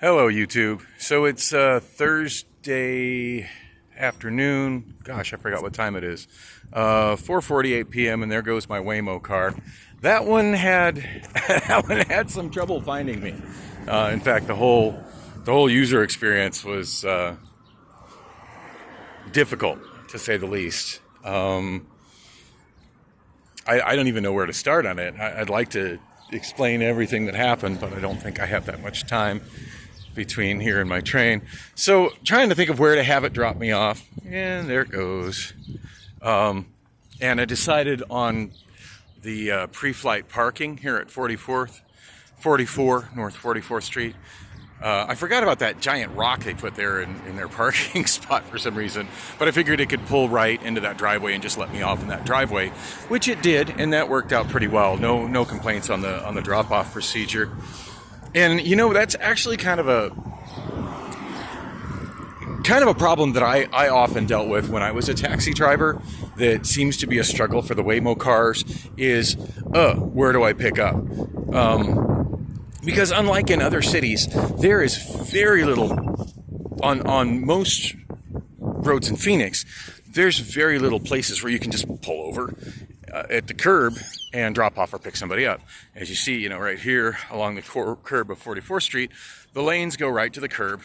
Hello, YouTube. So it's Thursday afternoon. Gosh, I forgot what time it is. 4:48 p.m. and there goes my Waymo car. That one had that one had some trouble finding me. In fact, the whole user experience was difficult, to say the least. I don't even know where to start on it. I'd like to explain everything that happened, but I don't think I have that much time between here and my train. So trying to think of where to have it drop me off, and there it goes. And I decided on the pre-flight parking here at 44 North 44th Street. I forgot about that giant rock they put there in their parking spot for some reason, but I figured it could pull right into that driveway and just let me off in that driveway, which it did, and that worked out pretty well. No complaints on the drop-off procedure. And you know, that's actually kind of a problem that I often dealt with when I was a taxi driver. That seems to be a struggle for the Waymo cars is, where do I pick up? Because unlike in other cities, there is very little on most roads in Phoenix. There's very little places where you can just pull over at the curb and drop off or pick somebody up. As you see, you know, right here along the curb of 44th Street, the lanes go right to the curb,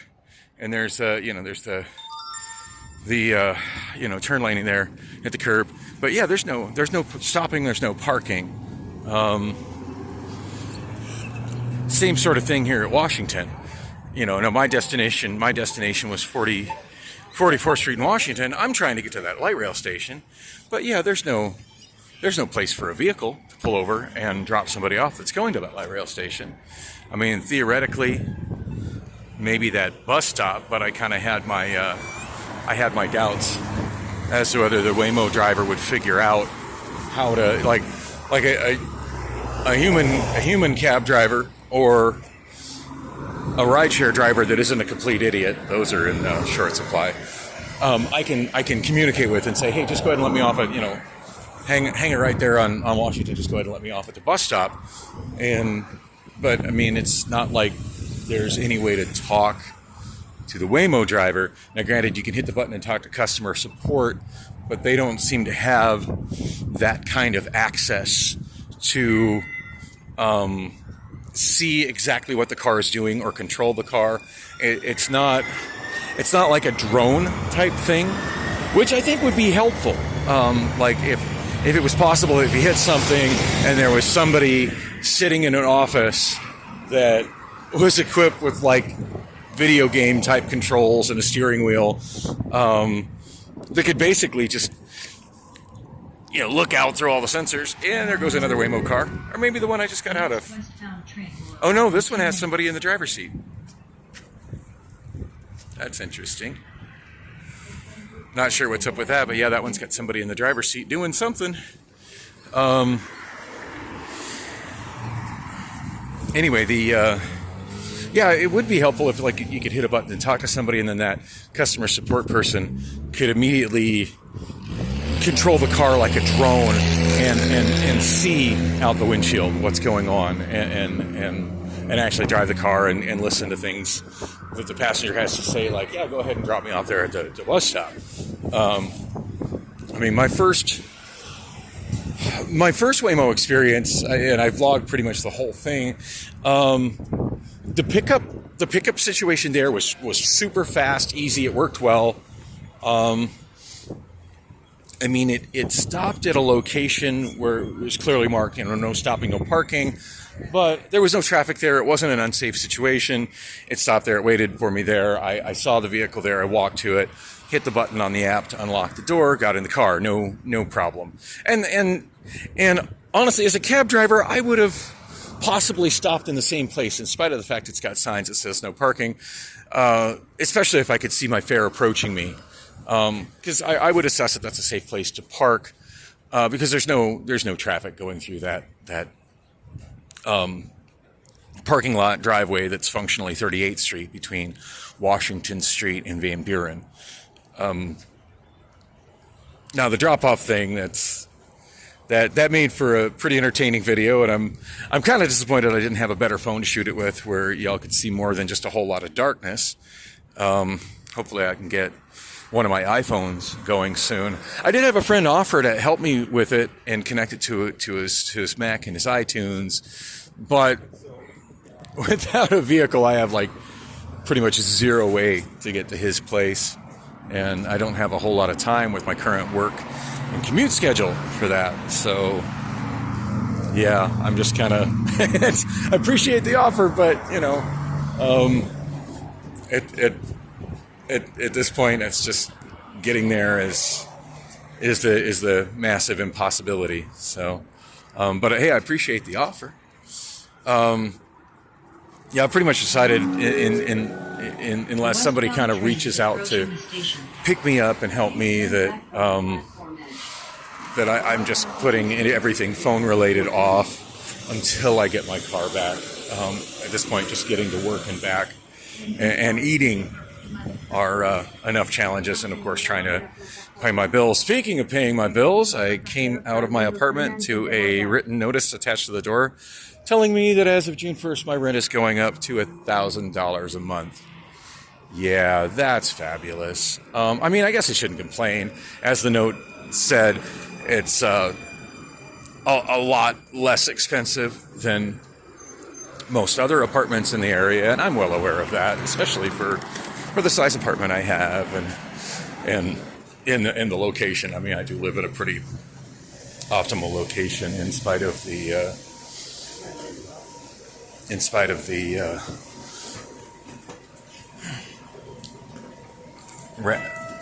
and there's there's the turn laning there at the curb. But yeah, there's no stopping, there's no parking. Same sort of thing here at Washington. You know, no, my destination was 44th Street in Washington. I'm trying to get to that light rail station, but yeah, there's no place for a vehicle to pull over and drop somebody off that's going to that light rail station. I mean, theoretically, maybe that bus stop, but I kind of had my doubts as to whether the Waymo driver would figure out how to like a human cab driver or a rideshare driver that isn't a complete idiot. Those are in short supply. I can communicate with and say, hey, just go ahead and let me off at, hang it right there on Washington. Just go ahead and let me off at the bus stop. But I mean, it's not like there's any way to talk to the Waymo driver. Now, granted, you can hit the button and talk to customer support, but they don't seem to have that kind of access to see exactly what the car is doing or control the car. It's not like a drone type thing, which I think would be helpful. Like if it was possible, if you hit something and there was somebody sitting in an office that was equipped with like video game type controls and a steering wheel, that could basically just look out through all the sensors, and there goes another Waymo car, or maybe the one I just got out of. Oh no, this one has somebody in the driver's seat. That's interesting. Not sure what's up with that, but yeah, that one's got somebody in the driver's seat doing something. Anyway, it would be helpful if like you could hit a button and talk to somebody, and then that customer support person could immediately control the car like a drone and see out the windshield what's going on, and actually drive the car and listen to things that the passenger has to say, like, yeah, go ahead and drop me off there at the bus stop. I mean, my first Waymo experience, and I vlogged pretty much the whole thing. The pickup situation there was super fast, easy. It worked well. I mean, it stopped at a location where it was clearly marked, no stopping, no parking, but there was no traffic there. It wasn't an unsafe situation. It stopped there. It waited for me there. I saw the vehicle there. I walked to it, hit the button on the app to unlock the door, got in the car. No problem. And honestly, as a cab driver, I would have possibly stopped in the same place in spite of the fact it's got signs that says no parking, especially if I could see my fare approaching me. Because I would assess that that's a safe place to park, because there's no traffic going through that parking lot driveway that's functionally 38th Street between Washington Street and Van Buren. Now the drop-off thing, that made for a pretty entertaining video, and I'm kind of disappointed I didn't have a better phone to shoot it with, where y'all could see more than just a whole lot of darkness. Hopefully, I can get one of my iPhones going soon. I did have a friend offer to help me with it and connect it to his Mac and his iTunes, but without a vehicle, I have like pretty much zero way to get to his place, and I don't have a whole lot of time with my current work and commute schedule for that. So yeah, I'm just kind of I appreciate the offer, but you know, at this point, it's just getting there is the massive impossibility. So, but hey, I appreciate the offer. Yeah, I pretty much decided unless somebody kind of reaches out to pick me up and help me, that I'm just putting everything phone related off until I get my car back. At this point, just getting to work and back and eating are enough challenges, and of course trying to pay my bills. Speaking of paying my bills, I came out of my apartment to a written notice attached to the door telling me that as of June 1st, my rent is going up to $1,000 a month. Yeah, that's fabulous. I mean, I guess I shouldn't complain. As the note said, it's a lot less expensive than most other apartments in the area, and I'm well aware of that, especially for the size apartment I have and in the location. I mean, I do live at a pretty optimal location in spite of the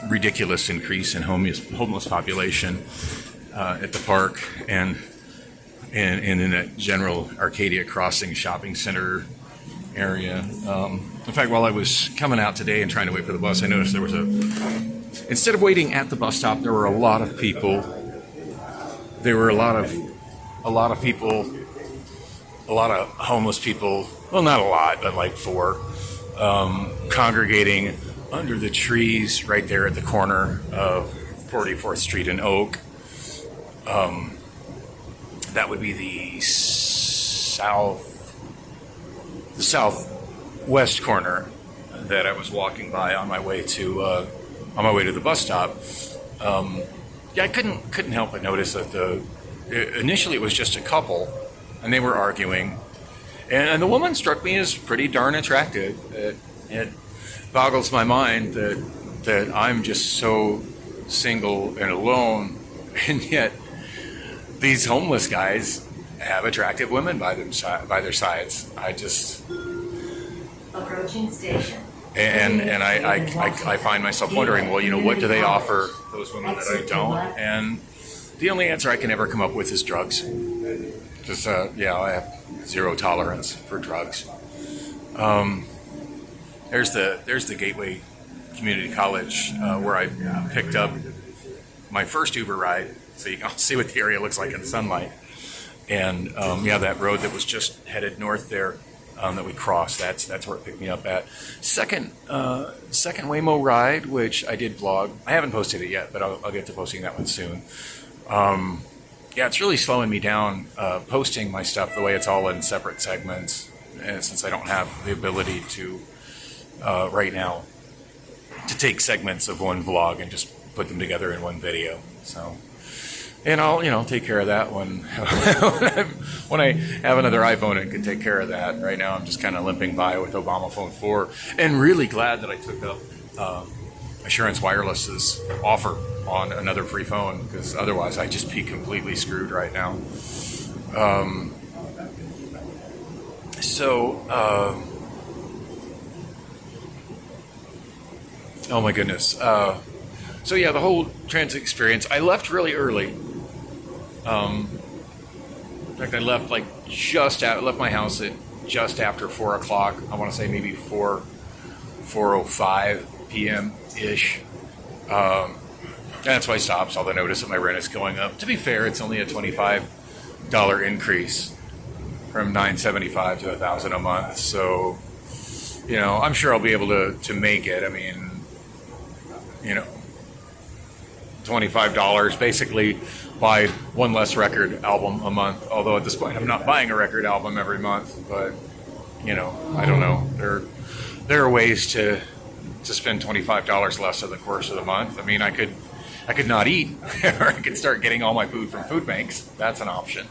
ridiculous increase in homeless population at the park and in that general Arcadia Crossing shopping center area. In fact, while I was coming out today and trying to wait for the bus, I noticed there was instead of waiting at the bus stop, there were a lot of people. There were a lot of homeless people. Well, not a lot, but like 4, congregating under the trees right there at the corner of 44th Street and Oak. That would be the southwest corner that I was walking by on my way to the bus stop. Yeah, I couldn't help but notice that initially it was just a couple, and they were arguing, and the woman struck me as pretty darn attractive. It boggles my mind that I'm just so single and alone, and yet these homeless guys have attractive women by their sides. I just approaching station. And I find myself wondering, well, you know, what do they offer those women that I don't? And the only answer I can ever come up with is drugs. Because yeah, I have zero tolerance for drugs. There's the Gateway Community College where I picked up my first Uber ride, so you can see what the area looks like in sunlight. And yeah, that road that was just headed north there that we crossed, that's where it picked me up at. Second Waymo ride, which I did vlog. I haven't posted it yet, but I'll get to posting that one soon. Yeah, it's really slowing me down posting my stuff the way it's all in separate segments, and since I don't have the ability to right now to take segments of one vlog and just put them together in one video. So, and I'll take care of that when when I have another iPhone and can take care of that. Right now I'm just kind of limping by with Obamaphone 4, and really glad that I took up Assurance Wireless's offer on another free phone, because otherwise I'd just be completely screwed right now. Oh my goodness. So yeah, the whole transit experience, I left really early. In fact, I left I left my house at just after 4 o'clock. I want to say maybe 4:05 p.m. ish. That's why I stopped. Saw the notice that my rent is going up. To be fair, it's only a $25 increase from $975 to $1,000 a month. So, you know, I'm sure I'll be able to make it. I mean, you know, $25, basically buy one less record album a month. Although at this point, I'm not buying a record album every month, but I don't know. There are ways to spend $25 less over the course of the month. I mean, I could not eat, or I could start getting all my food from food banks. That's an option.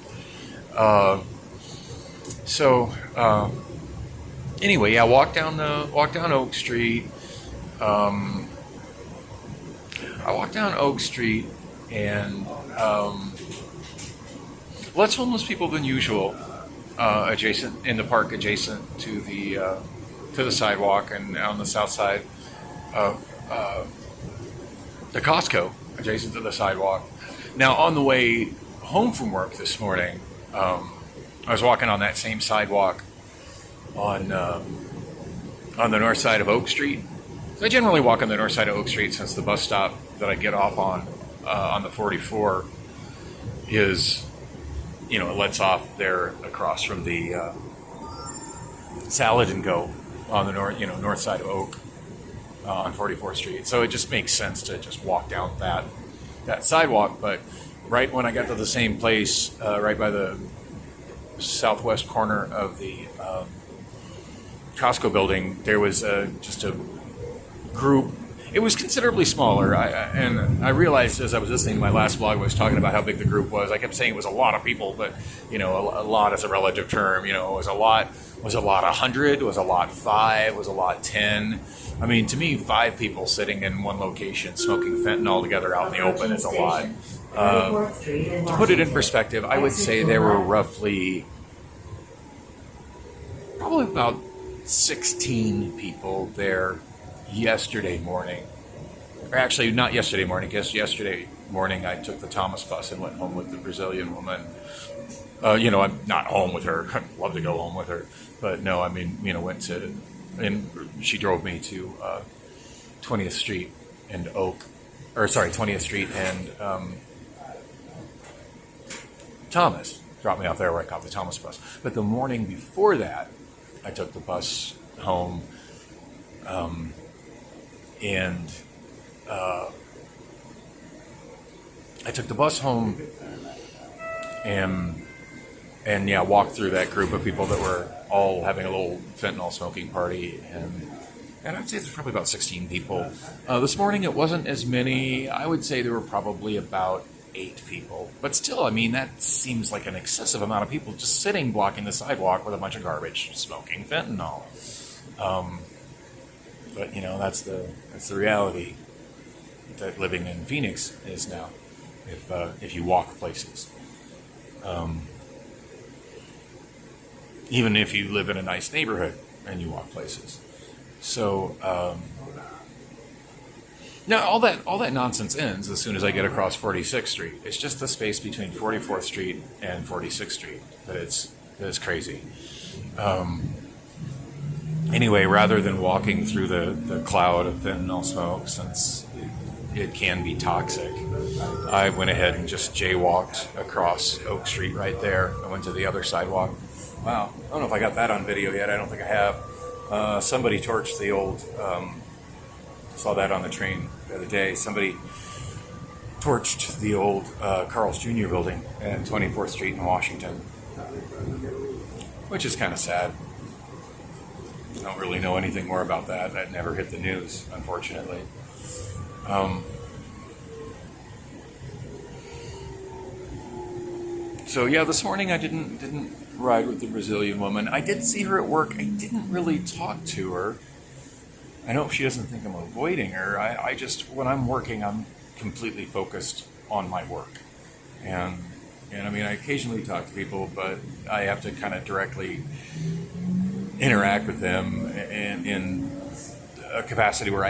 Anyway, yeah, walk down Oak Street. I walked down Oak Street, and less homeless people than usual adjacent in the park, adjacent to the sidewalk, and on the south side of the Costco, adjacent to the sidewalk. Now, on the way home from work this morning, I was walking on that same sidewalk on the north side of Oak Street. So I generally walk on the north side of Oak Street, since the bus stop that I get off on the 44 is, it lets off there across from the Salad and Go on the north side of Oak on 44th Street. So it just makes sense to just walk down that sidewalk. But right when I got to the same place, right by the southwest corner of the Costco building, there was just a group. It was considerably smaller, and I realized as I was listening to my last vlog, I was talking about how big the group was. I kept saying it was a lot of people, but a lot is a relative term. Was a lot 100? Was a lot 5? Was a lot 10? I mean, to me, 5 people sitting in one location smoking fentanyl together out in the open is a lot. To put it in perspective, I would say there were probably about 16 people there yesterday morning. Or actually, not yesterday morning, because yesterday morning I took the Thomas bus and went home with the Brazilian woman. I'm not home with her. I'd love to go home with her. But no, I mean, and she drove me to 20th Street and 20th Street and Thomas. Dropped me off there where I caught the Thomas bus. But the morning before that, I took the bus home. I took the bus home and walked through that group of people that were all having a little fentanyl smoking party, and I'd say there's probably about 16 people. This morning it wasn't as many. I would say there were probably about 8 people, but still, I mean, that seems like an excessive amount of people just sitting blocking the sidewalk with a bunch of garbage smoking fentanyl. But that's the reality that living in Phoenix is now. If you walk places, even if you live in a nice neighborhood and you walk places. So now all that nonsense ends as soon as I get across 46th Street. It's just the space between 44th Street and 46th Street that is crazy. Anyway, rather than walking through the cloud of fentanyl smoke, since it can be toxic, I went ahead and just jaywalked across Oak Street right there. I went to the other sidewalk. Wow, I don't know if I got that on video yet. I don't think I have. Somebody torched the old, saw that on the train the other day. Somebody torched the old Carl's Jr. building at 24th Street in Washington, which is kind of sad. I don't really know anything more about that. That never hit the news, unfortunately. So yeah, this morning I didn't ride with the Brazilian woman. I did see her at work. I didn't really talk to her. I hope she doesn't think I'm avoiding her. I just, when I'm working, I'm completely focused on my work. And I mean, I occasionally talk to people, but I have to kind of directly interact with them in a capacity where I